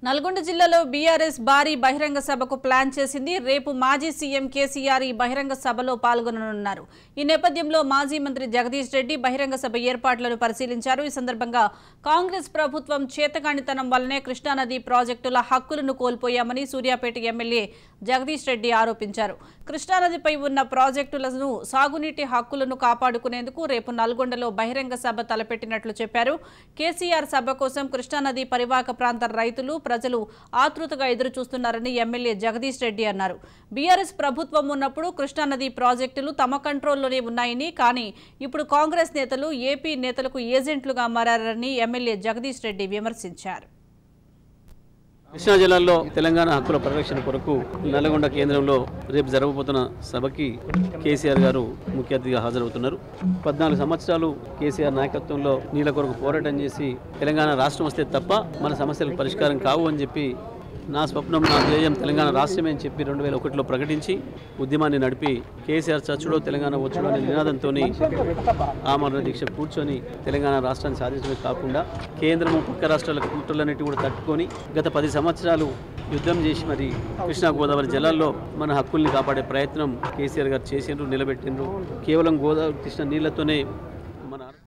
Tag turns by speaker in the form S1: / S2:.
S1: నల్గొండ జిల్లాలో బీఆర్ఎస్ భారీ బహిరంగ సభకు ప్లాన్ చేసింది. రేపు మాజీ సీఎం కేసీఆర్ ఈ బహిరంగ సభలో పాల్గొననున్నారు. ఈ నేపథ్యంలో మాజీ మంత్రి జగదీష్ రెడ్డి బహిరంగ సభ ఏర్పాట్లను పరిశీలించారు. ఈ సందర్భంగా కాంగ్రెస్ ప్రభుత్వం చేతకానితనం వల్లనే కృష్ణానది ప్రాజెక్టుల హక్కులను కోల్పోయామని సూర్యాపేట ఎమ్మెల్యే జగదీష్ రెడ్డి ఆరోపించారు. కృష్ణానదిపై ఉన్న ప్రాజెక్టులను సాగునీటి హక్కులను కాపాడుకునేందుకు రేపు నల్గొండలో బహిరంగ సభ తలపెట్టినట్లు చెప్పారు. కేసీఆర్ సభ కోసం కృష్ణానది పరివాహక ప్రాంత రైతులు ప్రజలు ఆతృతగా ఎదురుచూస్తున్నారని ఎమ్మెల్యే జగదీష్ రెడ్డి అన్నారు. బీఆర్ఎస్ ప్రభుత్వం ఉన్నప్పుడు కృష్ణానది ప్రాజెక్టులు తమ కంట్రోల్లోనే ఉన్నాయని, కానీ ఇప్పుడు కాంగ్రెస్ నేతలు ఏపీ నేతలకు ఏజెంట్లుగా మారారని ఎమ్మెల్యే జగదీష్ రెడ్డి విమర్శించారు.
S2: కృష్ణా జిల్లాలో తెలంగాణ హక్కుల పరిరక్షణ కొరకు నల్గొండ కేంద్రంలో రేపు జరగబోతున్న సభకి కేసీఆర్ గారు ముఖ్య అతిథిగా హాజరవుతున్నారు. 14 సంవత్సరాలు కేసీఆర్ నాయకత్వంలో నీళ్ళ కొరకు పోరాటం చేసి తెలంగాణ రాష్ట్రం వస్తే తప్ప మన సమస్యలకు పరిష్కారం కావు అని చెప్పి, నా స్వప్నం నా ధ్యేయం తెలంగాణ రాష్ట్రమే అని చెప్పి 2001లో ప్రకటించి ఉద్యమాన్ని నడిపి కేసీఆర్ చచ్చుడో తెలంగాణ వచ్చుడో అనే నినాదంతో ఆమరణ దీక్ష కూర్చొని తెలంగాణ రాష్ట్రాన్ని సాధించడమే కాకుండా కేంద్రము పక్క రాష్ట్రాల కుట్రలన్నిటి కూడా తట్టుకొని గత 10 సంవత్సరాలు యుద్ధం చేసి మరి కృష్ణా గోదావరి జలాల్లో మన హక్కుల్ని కాపాడే ప్రయత్నం కేసీఆర్ గారు చేసిండ్రు, నిలబెట్టిండ్రు. కేవలం గోదావరి కృష్ణ నీళ్లతోనే